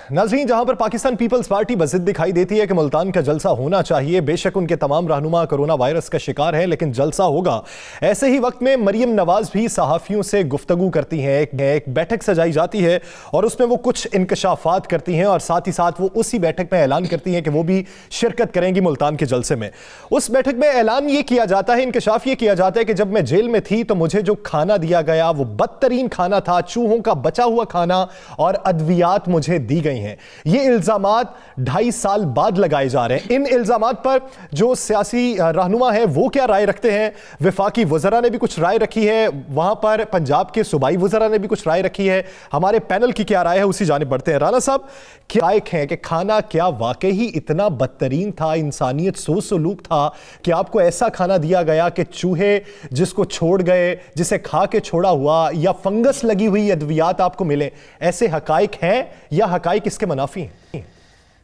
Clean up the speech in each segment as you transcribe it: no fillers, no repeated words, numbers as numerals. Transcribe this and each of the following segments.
नाज़रीन, जहां पर पाकिस्तान पीपल्स पार्टी बज़िद दिखाई देती है कि मुल्तान का जलसा होना चाहिए, बेशक उनके तमाम रहनुमा कोरोना वायरस का शिकार हैं, लेकिन जलसा होगा। ऐसे ही वक्त में मरियम नवाज भी सहाफ़ियों से गुफ्तगू करती हैं। एक बैठक सजाई जाती है और उसमें वो कुछ इंकशाफात करती हैं और साथ ही साथ वो उसी बैठक में ऐलान करती हैं कि वो भी शिरकत करेंगी मुल्तान के जलसे में। उस बैठक में ऐलान ये किया जाता है, इंकशाफ ये किया जाता है कि जब मैं जेल में थी तो मुझे जो खाना दिया गया वो बदतरीन खाना था, चूहों का बचा हुआ खाना और अद्वियात मुझे दी गई हैं। ये इल्जामात 2.5 साल बाद लगाए जा रहे हैं। इन इल्जामात पर जो सियासी रहनुमा है वो क्या राय रखते हैं? वफाकी वज़रा ने भी कुछ राय रखी है, वहां पर पंजाब के सूबाई वज़रा ने भी कुछ राय रखी है। हमारे पैनल की क्या राय है उसी जानिब बढ़ते हैं। राना साहब, क्या राय है कि खाना क्या वाकई ही इतना बदतरीन था, इंसानियत सो सलूक था कि आपको ऐसा खाना दिया गया कि चूहे जिसको छोड़ गए, जिसे खा के छोड़ा हुआ या फंगस लगी हुई अद्वियात आपको मिले? ऐसे हकाइक हैं या हकाइक इसके मुनाफी हैं?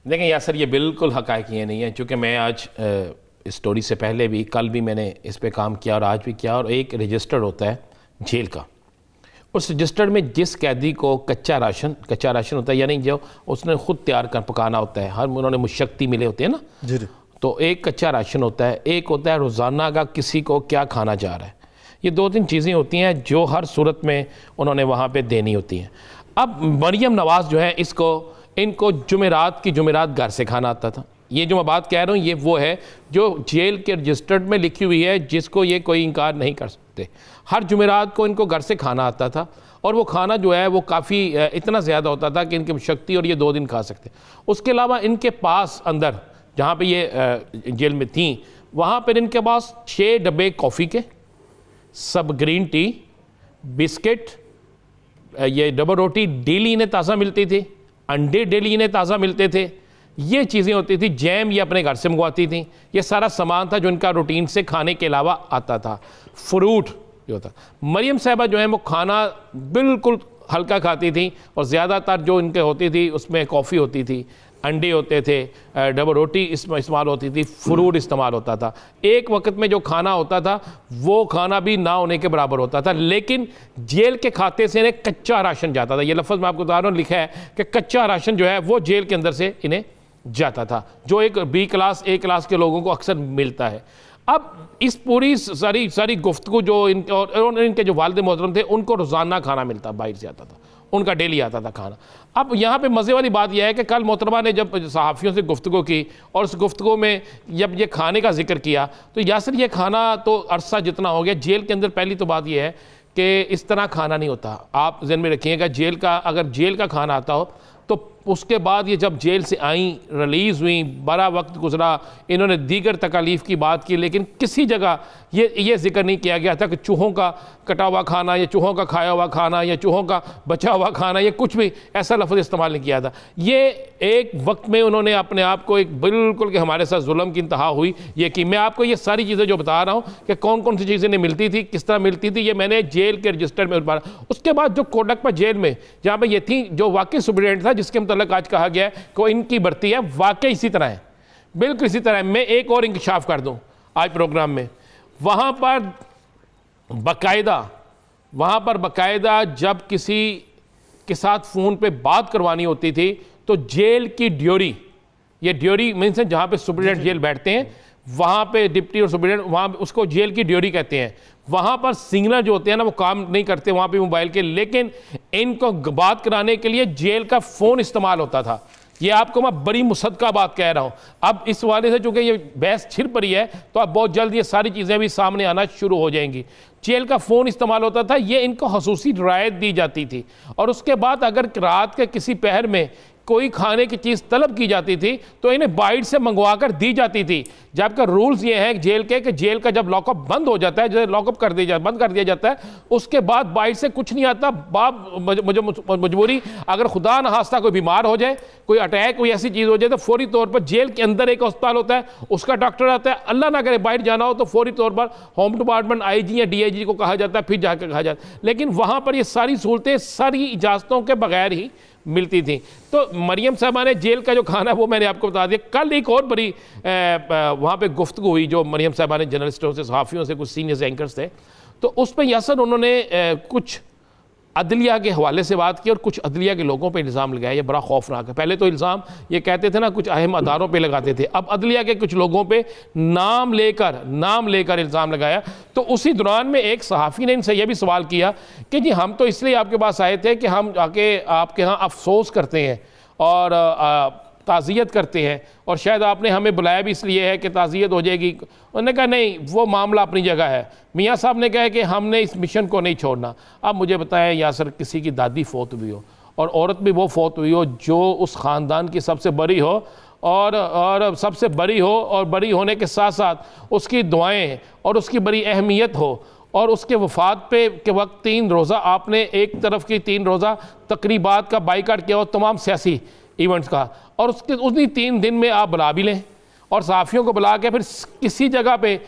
देखें यासर, ये बिल्कुल हकाइक ये नहीं है, क्योंकि मैं आज इस स्टोरी से पहले भी, कल भी मैंने इस पे काम किया और आज भी किया। और एक रजिस्टर होता है जेल का, उस रजिस्टर में जिस कैदी को कच्चा राशन होता है, यानी जो उसने खुद तैयार कर पकाना होता है, हर उन्होंने मुशक्ति मिले होते हैं ना जी। तो एक कच्चा राशन होता है, एक होता है रोज़ाना का किसी को क्या खाना जा रहा है। ये 2-3 चीज़ें होती हैं जो हर सूरत में उन्होंने वहाँ पे देनी होती हैं। अब मरियम नवाज़ जो है, इनको जुमेरात की जुमेरात घर से खाना आता था। ये जो मैं बात कह रहा हूँ ये वो है जो जेल के रजिस्टर्ड में लिखी हुई है, जिसको ये कोई इनकार नहीं कर सकते। हर जुमेरात को इनको घर से खाना आता था और वो खाना जो है वो काफ़ी इतना ज़्यादा होता था कि इनकी शक्ति और ये 2 दिन खा सकते। उसके अलावा इनके पास अंदर जहाँ पे ये जेल में थी, वहाँ पर इनके पास 6 डब्बे कॉफ़ी के, सब ग्रीन टी, बिस्किट, ये डबल रोटी डेली इन्हें ताज़ा मिलती थी, अंडे डेली इन्हें ताज़ा मिलते थे, ये चीज़ें होती थी। जैम ये अपने घर से मंगवाती थी। ये सारा सामान था जो इनका रूटीन से खाने के अलावा आता था। फ्रूट जो था, मरियम साहबा जो है वो खाना बिल्कुल हल्का खाती थी और ज़्यादातर जो इनके होती थी उसमें कॉफ़ी होती थी, अंडे होते थे, डबल रोटी इस्तेमाल होती थी, फ्रूट इस्तेमाल होता था। एक वक्त में जो खाना होता था वो खाना भी ना होने के बराबर होता था, लेकिन जेल के खाते से इन्हें कच्चा राशन जाता था। ये लफ्ज़ मैं आपको बता रहा हूँ, लिखा है कि कच्चा राशन जो है वो जेल के अंदर से इन्हें जाता था, जो एक B क्लास A क्लास के लोगों को अक्सर मिलता है। अब इस पूरी सारी गुफ्तगू जो इनके जो वालिद मोहतरम थे, उनको रोज़ाना खाना मिलता, बाहर से आता था, उनका डेली आता था खाना। अब यहाँ पे मज़े वाली बात यह है कि कल मोहतरमा ने जब सहाफ़ियों से गुफ्तगू की और उस गुफ्तगू में जब ये खाने का जिक्र किया, तो यासर ये खाना तो अरसा जितना हो गया जेल के अंदर। पहली तो बात यह है कि इस तरह खाना नहीं होता। आप ज़हन में रखिएगा, अगर जेल का खाना आता हो तो उसके बाद ये जब जेल से आई, रिलीज़ हुई, बड़ा वक्त गुजरा, इन्होंने दीगर तकालीफ़ की बात की, लेकिन किसी जगह ये जिक्र नहीं किया गया था कि चूहों का कटा हुआ खाना या चूहों का खाया हुआ खाना या चूहों का बचा हुआ खाना, ये कुछ भी ऐसा लफ्ज़ इस्तेमाल नहीं किया था। ये एक वक्त में उन्होंने अपने आप को एक बिल्कुल कि हमारे साथ जुल्म की इंतहा हुई ये कि मैं आपको ये सारी चीज़ें जो बता रहा हूँ कि कौन कौन सी चीज़ें मिलती थी, किस तरह मिलती थी, ये मैंने जेल के रजिस्टर में उठा। उसके बाद जो कोडकपा जेल में जहाँ पर ये थी, जो वाकई सुप्रिटेंडेंट था जिसके मतलब आज कहा गया है कि इनकी भर्ती है, वाकई इसी तरह है, बिल्कुल इसी तरह है। मैं एक और इंकशाफ कर दूं आज प्रोग्राम में, वहां पर बकायदा जब किसी के साथ फ़ोन पे बात करवानी होती थी तो जेल की ड्यूरी, ये ड्यूरी मीन्स जहाँ पे सुप्रिटेंडेंट जेल बैठते हैं, वहाँ पे डिप्टी और सुप्रिटेंडेंट, वहाँ उसको जेल की ड्यूरी कहते हैं। वहाँ पर सिग्नल जो होते हैं ना वो काम नहीं करते वहाँ पे मोबाइल के, लेकिन इनको बात कराने के लिए जेल का फ़ोन इस्तेमाल होता था। ये आपको मैं बड़ी मुसद्दका बात कह रहा हूँ। अब इस वाले से चूँकि ये बहस छिड़ पड़ी है तो अब बहुत जल्द ये सारी चीज़ें भी सामने आना शुरू हो जाएंगी। जेल का फ़ोन इस्तेमाल होता था, ये इनको खसूसी रियायत दी जाती थी। और उसके बाद अगर रात के किसी पहर में कोई खाने की चीज़ तलब की जाती थी तो इन्हें बाइट से मंगवा कर दी जाती थी। जबकि रूल्स ये हैं जेल के कि जेल का जब लॉकअप बंद हो जाता है, जैसे लॉकअप बंद कर दिया जाता है, उसके बाद बाइट से कुछ नहीं आता। मुझे मजबूरी, अगर खुदा न खास्ता कोई बीमार हो जाए, कोई अटैक, कोई ऐसी चीज़ हो जाए तो फौरी तौर पर जेल के अंदर एक अस्पताल होता है, उसका डॉक्टर आता है। अल्लाह ना करे बाइट जाना हो तो फौरी तौर पर होम डिपार्टमेंट IG या DIG को कहा जाता है, फिर जाकर कहा जाता है। लेकिन वहाँ पर ये सारी सहूलतें सारी इजाज़तों के बगैर ही मिलती थी। तो मरियम साहबा ने जेल का जो खाना वो मैंने आपको बता दिया। कल एक और बड़ी वहाँ पे गुफ्तगू हुई जो मरियम साहबा ने जर्नलिस्टों से, सहाफ़ियों से, कुछ सीनियर एंकर्स थे, तो उस पर यासर उन्होंने कुछ अदलिया के हवाले से बात की और कुछ अदलिया के लोगों पे इल्ज़ाम लगाया। ये बड़ा खौफनाक है। पहले तो इल्ज़ाम ये कहते थे ना, कुछ अहम अदारों पे लगाते थे, अब अदलिया के कुछ लोगों पे नाम लेकर इल्ज़ाम लगाया। तो उसी दौरान में एक सहाफ़ी ने इनसे यह भी सवाल किया कि जी हम तो इसलिए आपके पास आए थे कि हम जाके आपके यहाँ अफसोस करते हैं और ताज़ियत करते हैं, और शायद आपने हमें बुलाया भी इसलिए है कि ताज़ियत हो जाएगी। उन्होंने कहा नहीं, वो मामला अपनी जगह है। मियाँ साहब ने कहा कि हमने इस मिशन को नहीं छोड़ना। अब मुझे बताएं यासर, किसी की दादी फौत हुई हो और औरत भी वो फौत हुई हो जो उस ख़ानदान की सबसे बड़ी हो और सबसे बड़ी हो, और बड़ी होने के साथ साथ उसकी दुआएँ और उसकी बड़ी अहमियत हो, और उसके वफ़ात पे के वक्त 3 रोज़ा आपने एक तरफ की 3 रोज़ा तकरीबात का बाइकाट किया हो, तमाम सियासी इवेंट्स का, और उसके उन्हीं 3 दिन में आप बुला भी लें और सहाफ़ियों को बुला के फिर किसी जगह पे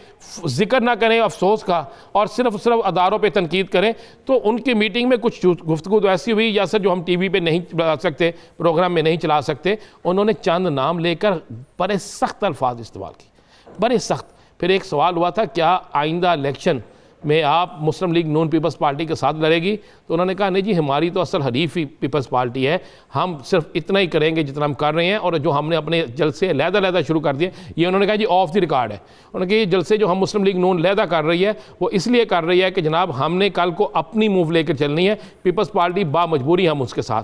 जिक्र ना करें अफसोस का और सिर्फ अदारों पे तनकीद करें। तो उनकी मीटिंग में कुछ गुफ्तगू तो ऐसी हुई या सर जो हम टीवी पे नहीं चला सकते, प्रोग्राम में नहीं चला सकते। उन्होंने चंद नाम लेकर बड़े सख्त अल्फाज इस्तेमाल की, बड़े सख्त। फिर एक सवाल हुआ था, क्या आइंदा इलेक्शन में आप मुस्लिम लीग नून पीपल्स पार्टी के साथ लड़ेगी? तो उन्होंने कहा नहीं जी, हमारी तो असल हरीफ ही पीपल्स पार्टी है, हम सिर्फ इतना ही करेंगे जितना हम कर रहे हैं, और जो हमने अपने जलसे लहदा शुरू कर दिए, ये उन्होंने कहा जी ऑफ द रिकॉर्ड है। उन्होंने कहा ये जलसे जो हम मुस्लिम लीग नून लहदा कर रही है वो इसलिए कर रही है कि जनाब हमने कल को अपनी मूव लेकर चलनी है, पीपल्स पार्टी बामजबूरी हम उसके साथ है।